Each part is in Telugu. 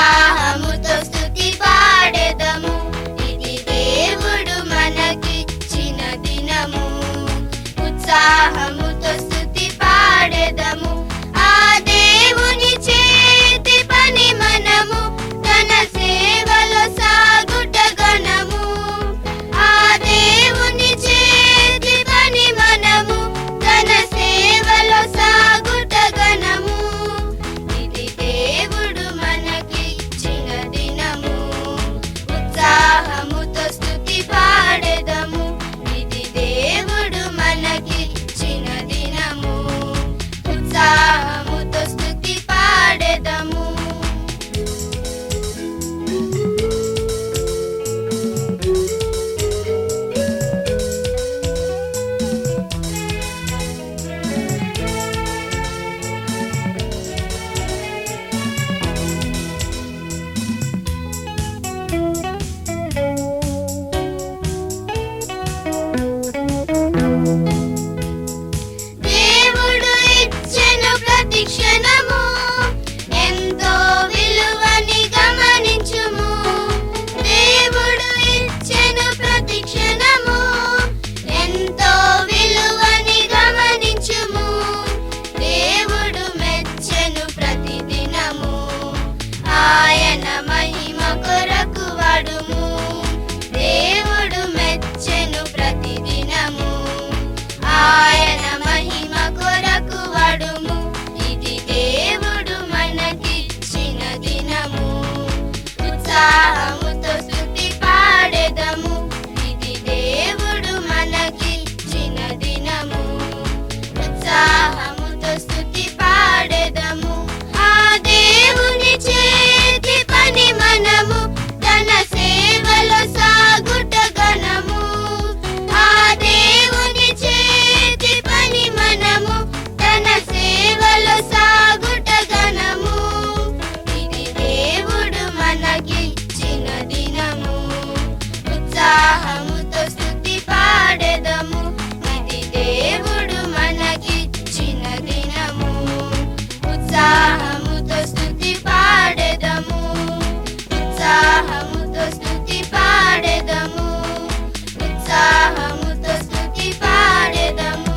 ఉత్సాహముతో స్తుతి పాడెదము. ఇది దేవుడు మనకిచ్చిన దినము. ఉత్సాహముతో స్తుతి పాడెదము. ఆ దేవుని చేతి పని మనము తన సేవలో సాగుట గణము. ఆ దేవుని చేతి పని మనము తన సేవలో సాగుట గణము. ఇది దేవుడు మనకిచ్చిన దినము. ఉత్సాహముతో స్తుతి పాడెదము. ఇది దేవుడు మనకిచ్చిన దినము. ఉత్సాహముతో స్తుతి పాడెదము. దేవుడు ఇచ్చెను ప్రతి క్షణము ఎంతో విలువని గమనించుము. దేవుడు ఇచ్చెను ప్రతి క్షణము ఎంతో విలువని గమనించుము. దేవుడు మెచ్చెను ప్రతి దినము. ఆయన మహిమ కొరకు వాడుము. దేవుడు మెచ్చెను ప్రతి దినము. ఆయన మహిమ కొరకు వాడుము. ఇది దేవుడు మనకిచ్చిన దినము. ఉత్సాహముతో స్తుతి పాడెదము. ఇది దేవుడు మనకిచ్చిన దినము. ఉత్సాహముతో స్తుతి పాడెదము. ఆ దేవుని చేతి పని మనము తన సేవలో సాగుట గణము. ఆ దేవుని చేతి పని మనము తన సేవలో సాగుట గణము. ఇది దేవుడు మనకిచ్చిన దినము. ఉత్సాహముతో స్తుతి పాడెదము. ఇది దేవుడు మనకిచ్చిన దినము. ఉత్సాహముతో స్తుతి పాడెదము. ఉత్సాహముతో స్తుతి పాడెదము. ఉత్సాహముతో స్తుతి పాడెదము.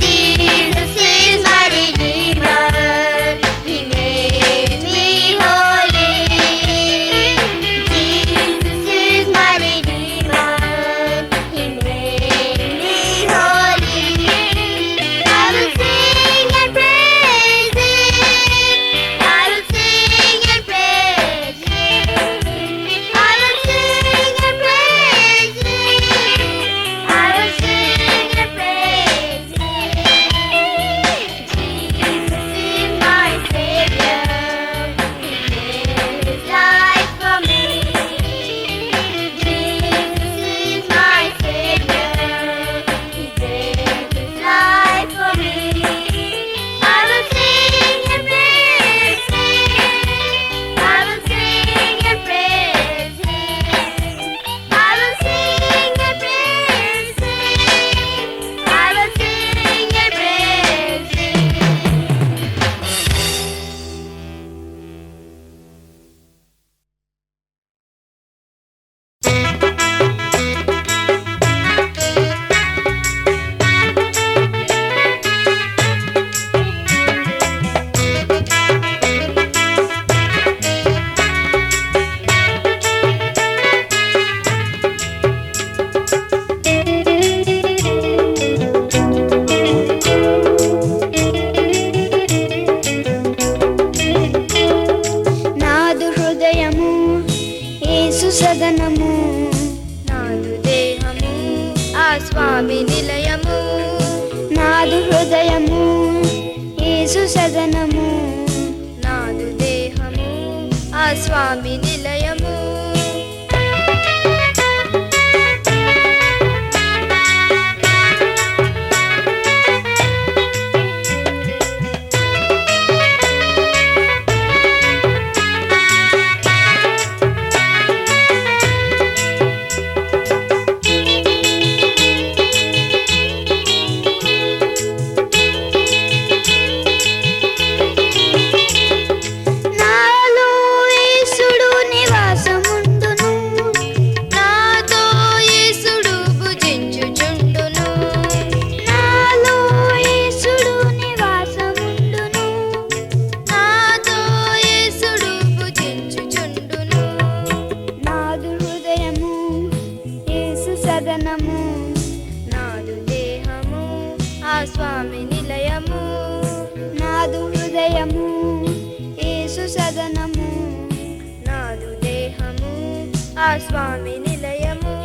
Jesus is my Redeemer. He made me holy. Jesus is my Redeemer. He made me holy. I will sing and praise Him. I will sing and praise Him. I will sing and praise Him. I will sing and praise Him. Jesus is my Savior. He gave His life for me. Jesus is my Savior. He gave His life for me. I will sing and praise Him. I will sing and praise Him. I will sing and praise Him. I will sing and praise Him. నాదు హృదయము యేసు సదనము. నాదు దేహము ఆ స్వామి నిలయము. నాదు హృదయము యేసు సదనము. నాదు దేహము ఆ స్వామి నిలయము. ఆ స్వామి నిలయము.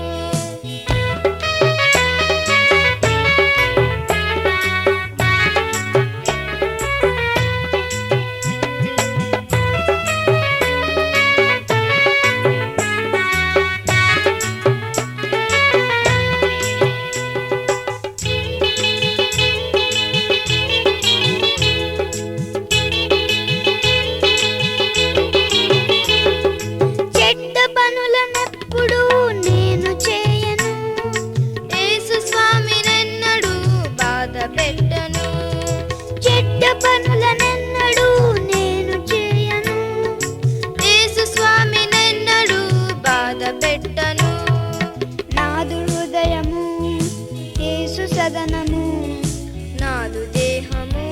నాదు దేహము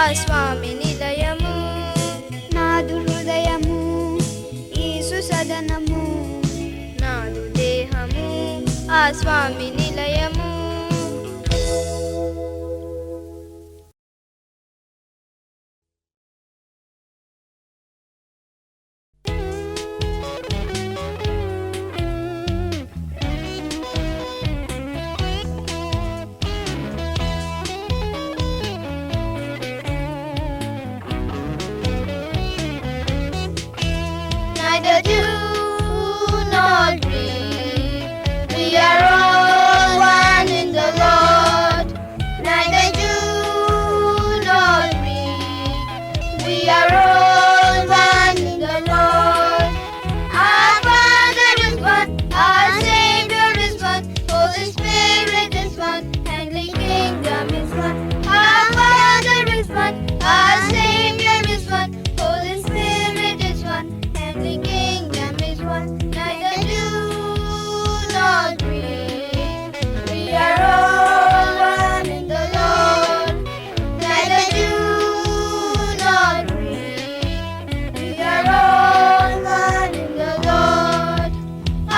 ఆ స్వామి నిలయము. నాదు హృదయము యేసు సదనము. నాదు దేహము ఆ స్వామి నిలయము. Neither do nor dream, we are all one in the Lord. Neither do nor dream, we are all one in the Lord. Our Father is one, our Savior is one, Holy Spirit is one, and the kingdom is one. Our Father is one, our Savior is one, Holy Spirit is one, and the kingdom is one. Neither do nor dream, we are all one in the Lord. Neither do nor dream, we are all one in the Lord.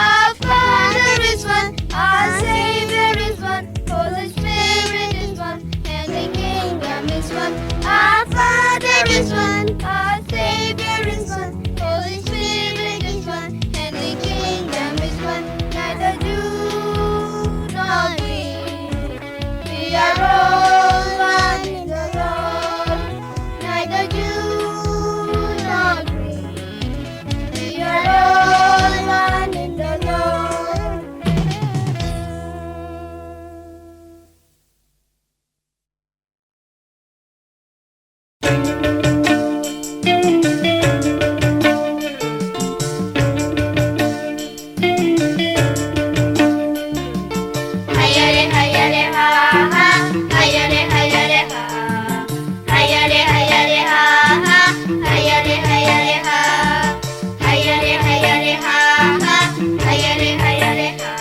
Our Father is one, our Savior is one, Holy Spirit is one, and the kingdom is one. Our Father is one, our Savior is one, Holy Spirit is one, and the kingdom is one. Neither do nor dream, we are all one in the Lord. Neither do nor dream, we are all one in the Lord. Hayare hayare ha ha, hayare hayare ha, hayare hayare ha ha, hayare hayare ha, hayare hayare ha ha, hayare hayare ha,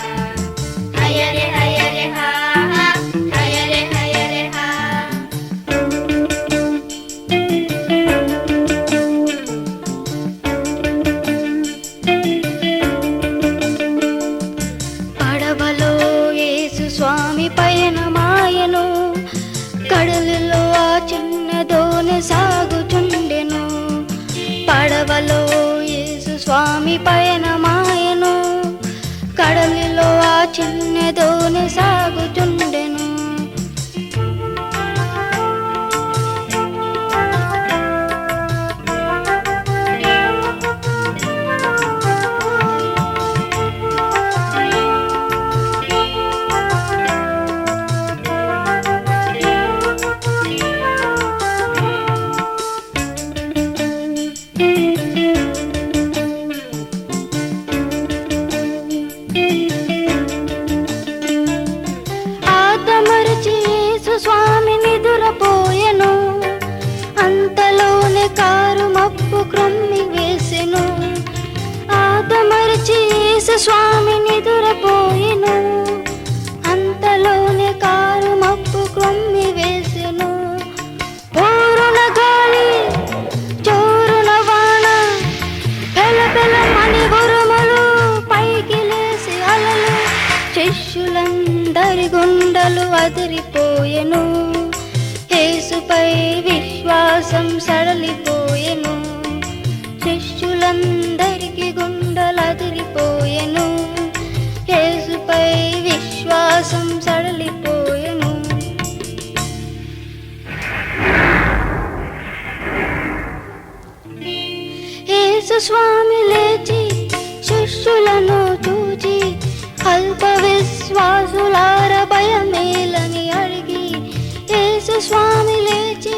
hayare hayare ha ha, hayare hayare ha. పడవలో యేసు స్వామి పయనమాయను, కడలిలో ఆ చిన్న దోణి సాగుచుండెను. పడవలో యేసు స్వామి పయనమాయను, కడలిలో ఆ చిన్న దోణి సాగుచుండెను. ఆదమరచి యేసు స్వామి నిదురపోయెను, అంతలోనే కారు మబ్బు క్రమ్మి వేసెను. ఆదమరచి యేసు స్వామి నిదురపోయెను, అంతలోనే కారు మబ్బు క్రమ్మి వేసెను. పోరున గాలి చోరున వాన, పెలపెలమని ఉరుములు, పైకి లేసి అలలు, శిష్యులందరి గుండెలు అదిరిపోయెను. యేసుపై విశ్వాసం సడలిపోయెను, శిష్యులందరికి గుండెలు అదిరిపోయెను. స్వామి లేచి శిష్యులను చూచి అల్ప విశ్వాసులార భయమేలని అడిగి. యేసు స్వామి లేచి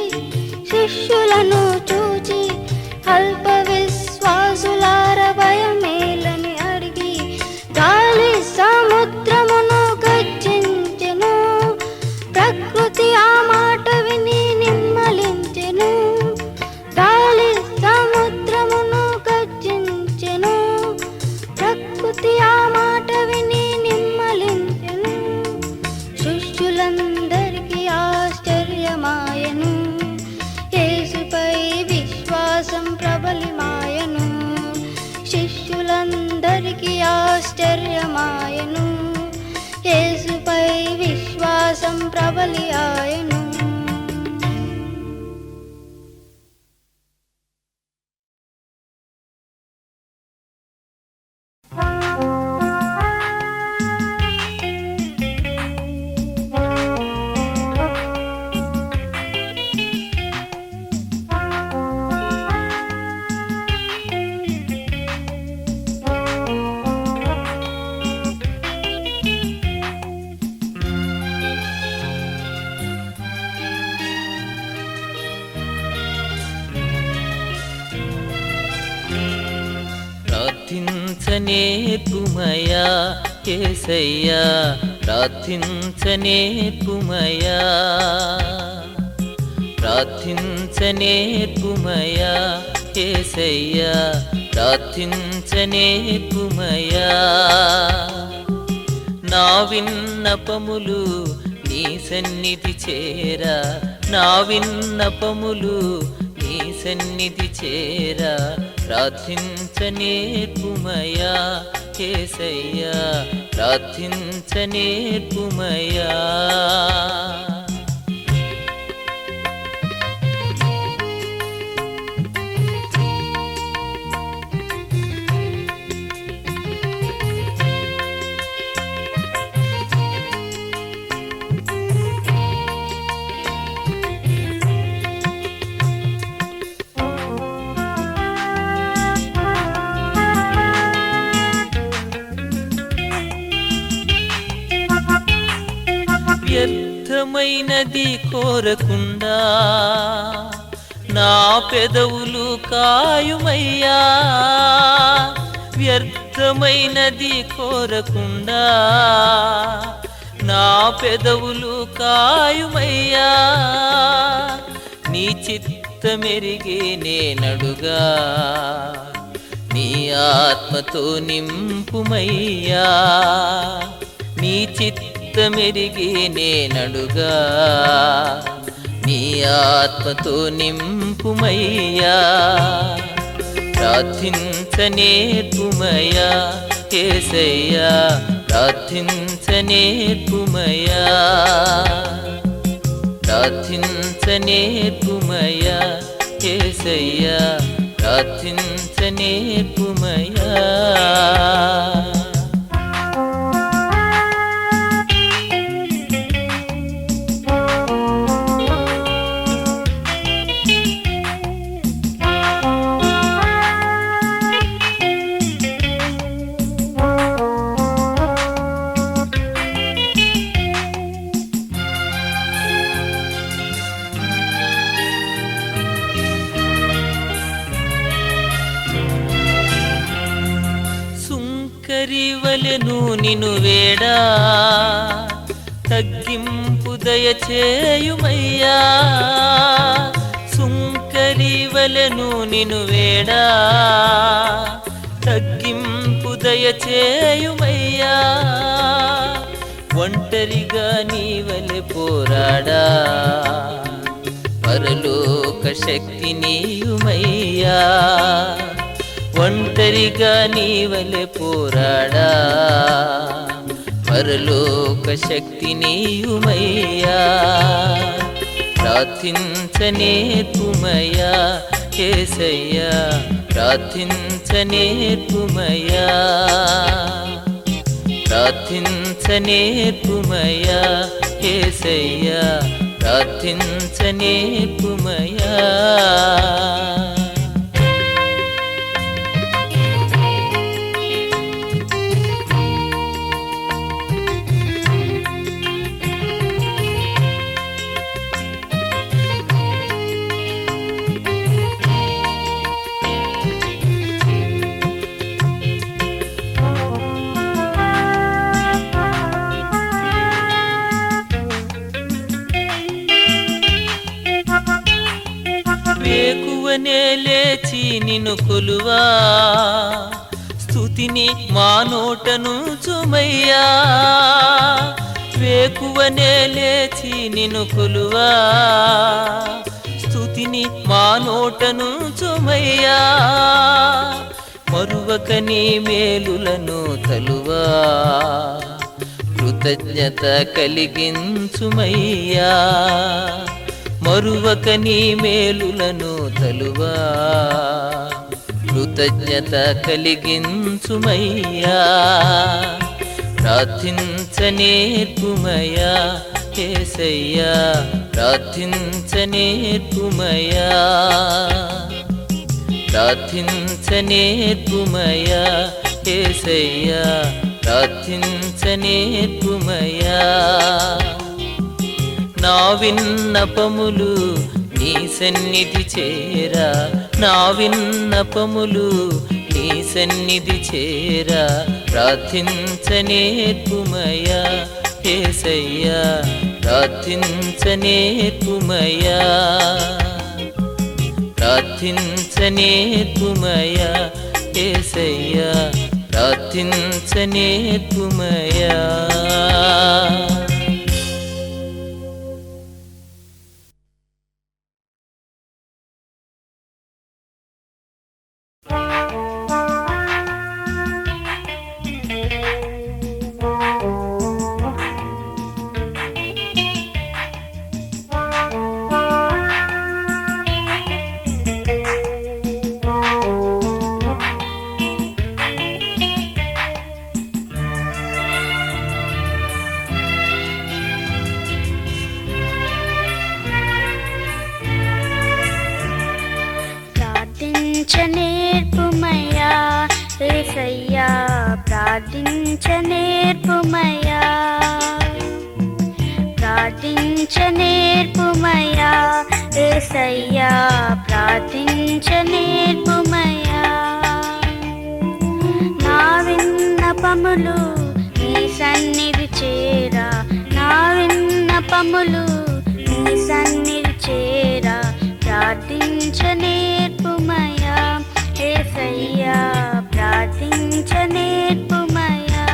శిష్యులను చూచి అల్ప విశ్వాసులార భయమేలని అడిగి. గాలి సముద్రమును గర్జించెను, ప్రకృతి ఆ మాట విని నిమ్మలించెను. గాలి సముద్రమును గర్జించెను, ప్రకృతి ఆ మాట విని నిమ్మలించెను. శిష్యులందరికీ ఆశ్చర్యమాయను, యేసుపై విశ్వాసం ప్రబలిమాయను. శిష్యులందరికీ ఆశ్చర్యమాయను, యేసుపై విశ్వాసం ప్రబలి ఆయను. ప్రార్థించనేర్పుమయా యేసయ్యా, ప్రార్థించనేర్పుమయా, ప్రార్థించనేర్పుమయా యేసయ్యా, ప్రార్థించనేర్పుమయా. నా విన్నపములు నీ సన్నిధి చేరా, నా విన్నపములు నీ సన్నిధి చేరా. ప్రార్థించనేర్పుమయా యేసయ్యా, ప్రార్థించనేర్పుమయా. వ్యర్థమైనది కోరకుండా నా పెదవులు కాయుమయ్యా, వ్యర్థమైనది కోరకుండా నా పెదవులు కాయుమయ్యా. నీ చిత్తమెరిగే నేనడుగా, నీ ఆత్మతో నింపుమయ్యా. నీ చిత్తమెరిగే నేనడుగా, నీ ఆత్మతో నింపుమయ్యా. ప్రార్థించనేర్పుమయా యేసయ్యా, ప్రార్థించనేర్పుమయా, ప్రార్థించనేర్పుమయా యేసయ్యా, ప్రార్థించనేర్పుమయా. సుంకరివలెను నిను వేడా, తగ్గింపు దయచేయుమయ్యా. సుంకరివలెను నిను వేడా, తగ్గింపు దయచేయుమయ్యా. ఒంటరిగా నీవలె పోరాడా, పరలోక శక్తి నీయుమయ్యా. ఒంటరిగా నీవలె పోరాడా, పరలోక శక్తి నీయుమయ్యా. ప్రార్థించనేర్పుమయా యేసయ్యా, ప్రార్థించనేర్పుమయా, ప్రార్థించనేర్పుమయా యేసయ్యా, ప్రార్థించనేర్పుమయా. నిన్ను కొలువా స్తుతిని మా నోటను చుమయ్యా వేకువనే లేచి నిన్ను కొలువా స్తుతిని మా నోటను చుమయ్యా మరువక నీ మేలులను తలువా కృతజ్ఞత కలిగించుమయ్యా మరువక నీ మేలులను తలువా కృతజ్ఞత కలిగించుమయ్యా ప్రార్థించనేర్పుమయ్యా యేసయ్యా ప్రార్థించనేర్పుమయ్యా ప్రార్థించనేర్పుమయ్యా యేసయ్యా ప్రార్థించనేర్పుమయ్యా నా విన్నపములు నీ సన్నిధి చేరా నా విన్నపములు నీ సన్నిధి చేరా ప్రార్థించనేర్పుమయ్యా యేసయ్యా ప్రార్థించనేర్పుమయ్యా ప్రార్థించనేర్పుమయ్యా యేసయ్యా ప్రార్థించనేర్పుమయ్యా ప్రార్థించనేర్పుమయ్యా యేసయ్యా ప్రార్థించనేర్పుమయ్యా ప్రార్థించనేర్పుమయ్యా యేసయ్యా ప్రార్థించనేర్పుమయ్యా నా విన్నపములు నీ సన్నిధి చేరా నా విన్నపములు నీ సన్నిధి చేరా ప్రార్థించనేర్పుమయ్యా యేసయ్యా ప్రార్థించనేర్పుమయ్యా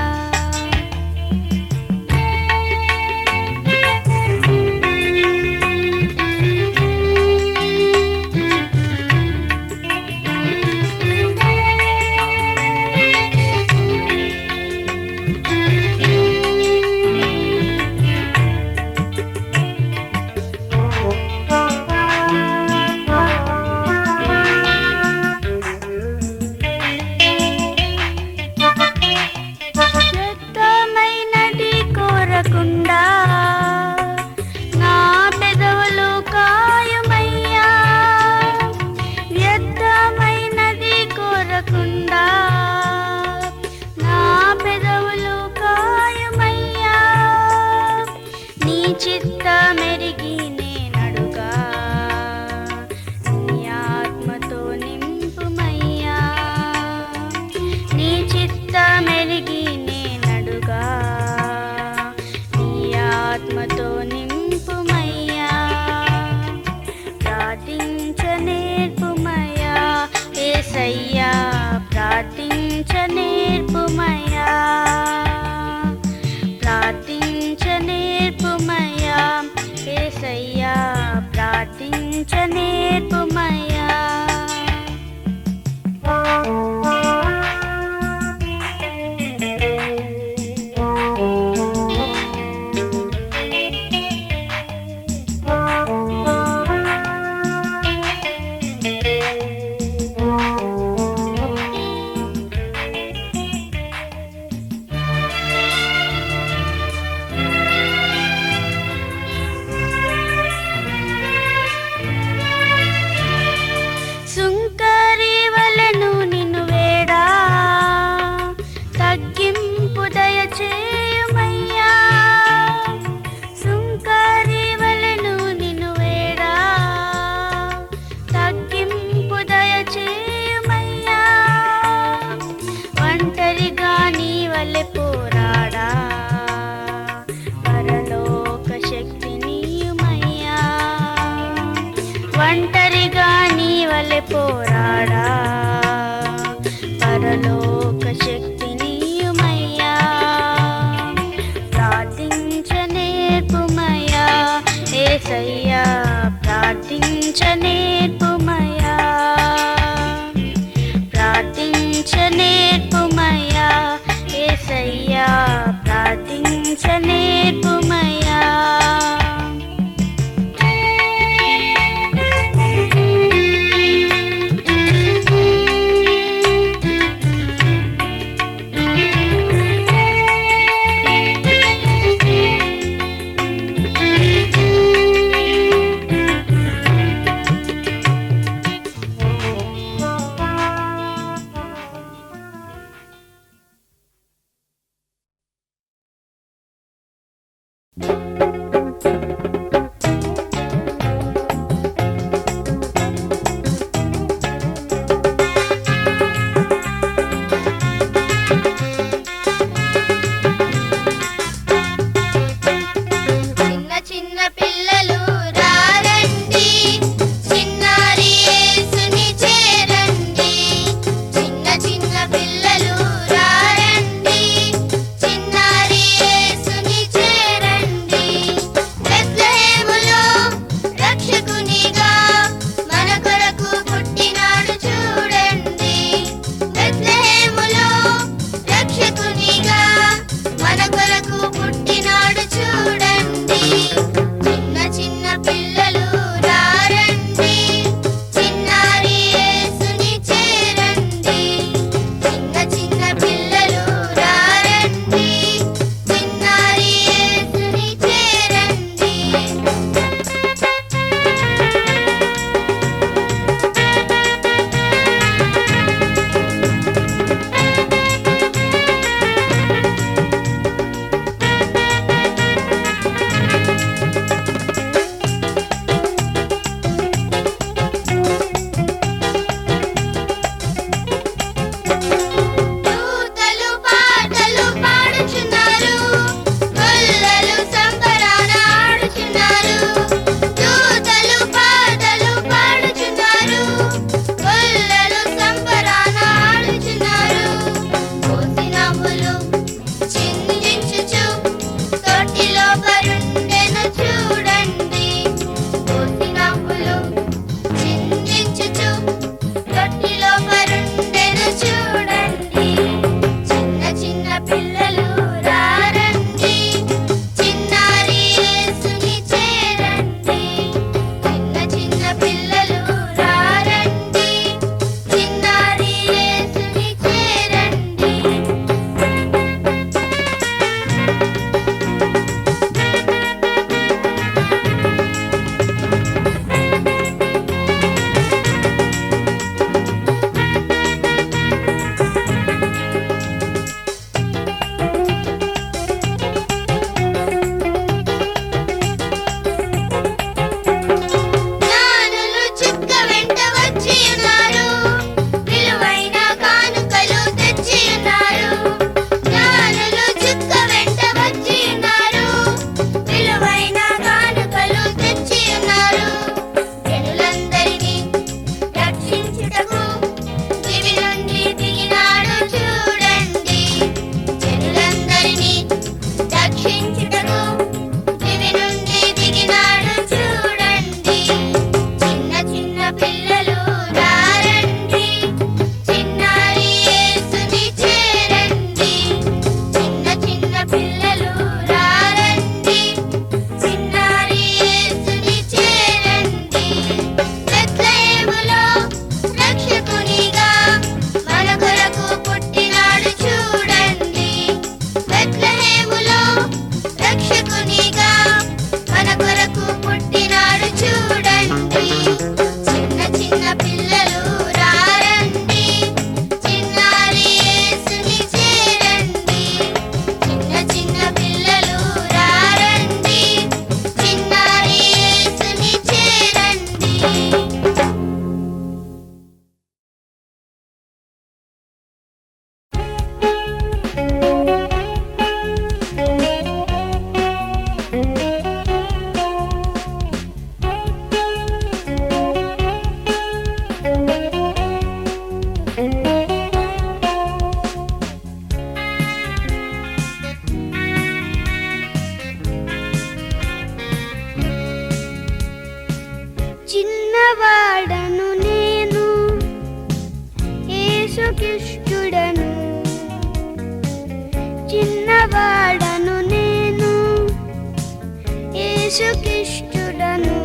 యేసుక్రీస్తుడను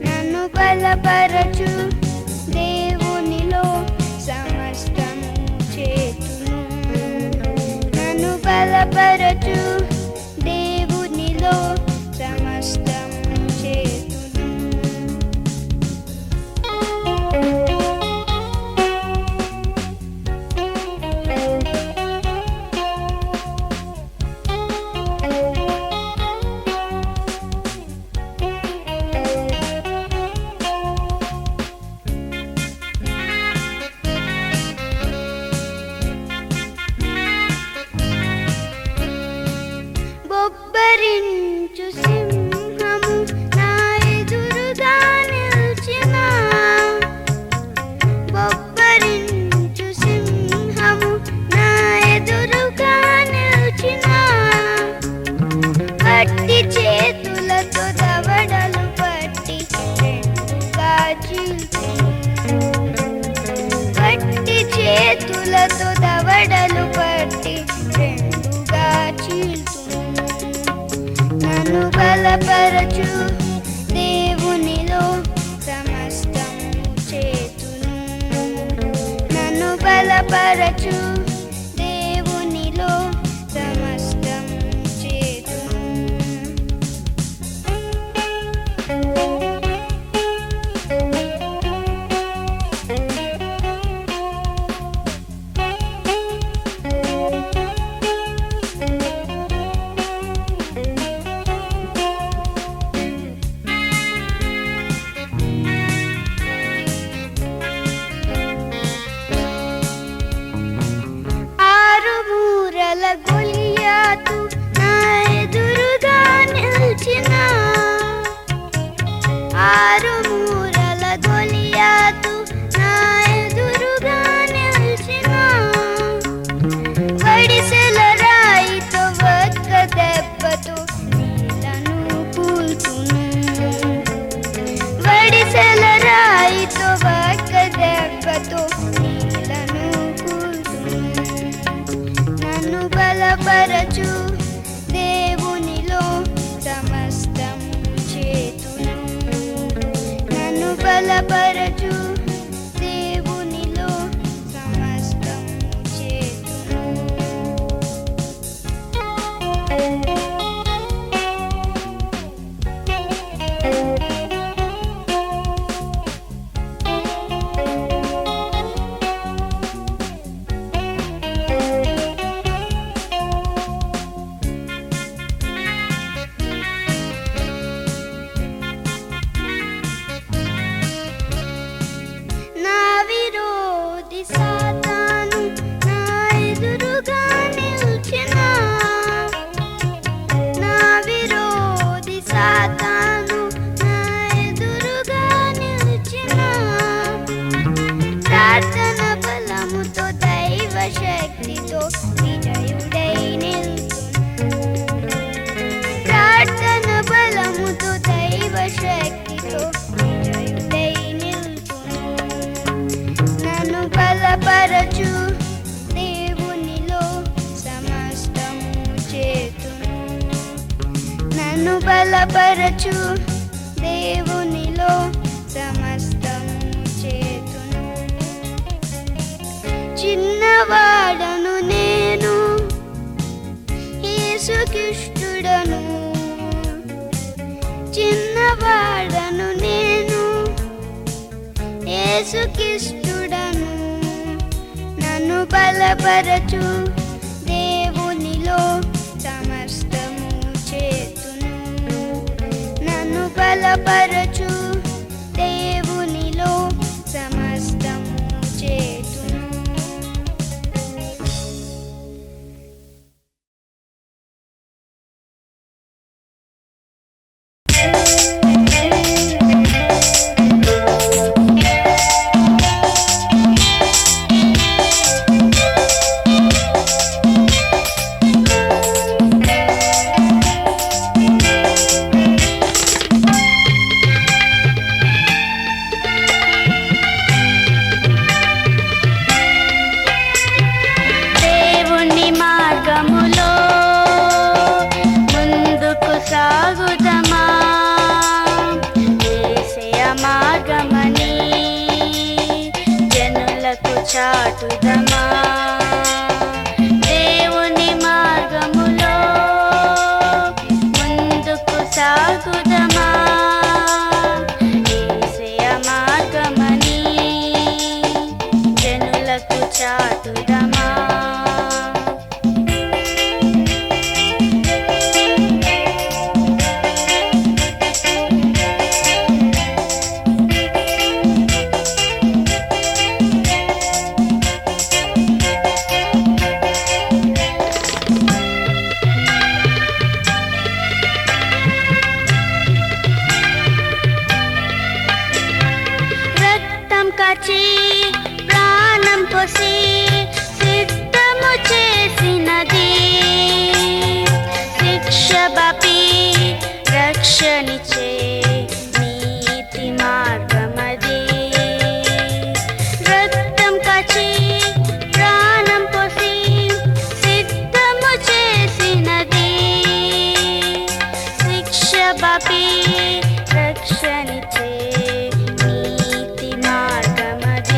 నన్ను బలపరచు దేవునిలో సమస్తము చేతును నన్ను బలపరచు దేవునిలో సమస్తము చేతును నన్ను బలపరచు దేవునిలో సమస్తము చేతును నన్ను బలపరచు దేవునిలో సమస్తము చేతును నా విరోధి సాతాను నా ఎదురుగా నిల్చెనా నా విరోధి సాతాను నా ఎదురుగా నిల్చెనా ప్రార్థన బలముతో దైవ శక్తితో విజయుడై నిల్చును ప్రార్థన బలముతో దైవ శక్తితో విజయుడై నిల్చును నన్ను బలపరచు దేవునిలో సమస్తము చేతును నన్ను బలపరచు దేవునిలో సమస్తము చేతును చిన్నవాడను నేను యేసుక్రీస్తుడను చిన్నవాడను నేను యేసుక్రీస్తుడను నన్ను బలపరచు దేవునిలో సమస్తము చేతును నన్ను బలపరచు దేవునిలో సమస్తము చేతును దేవుని మార్గములో ముందుకు సాగుదమా యేసయ్య మార్గమని జనులకు చాటుదమా దేవుని మార్గములో ముందుకు సాగుదమా యేసయ్య మార్గమని జనులకు చాటుదమా రక్తం కాచి ప్రాణం పోసి సిద్ధము చేసినది శిక్ష బాపి రక్షణిచ్చే నీతి మార్గమది రక్తం కాచి ప్రాణం పోసి సిద్ధము చేసినది శిక్ష బాపి రక్షణిచ్చే నీతి మార్గమది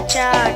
church.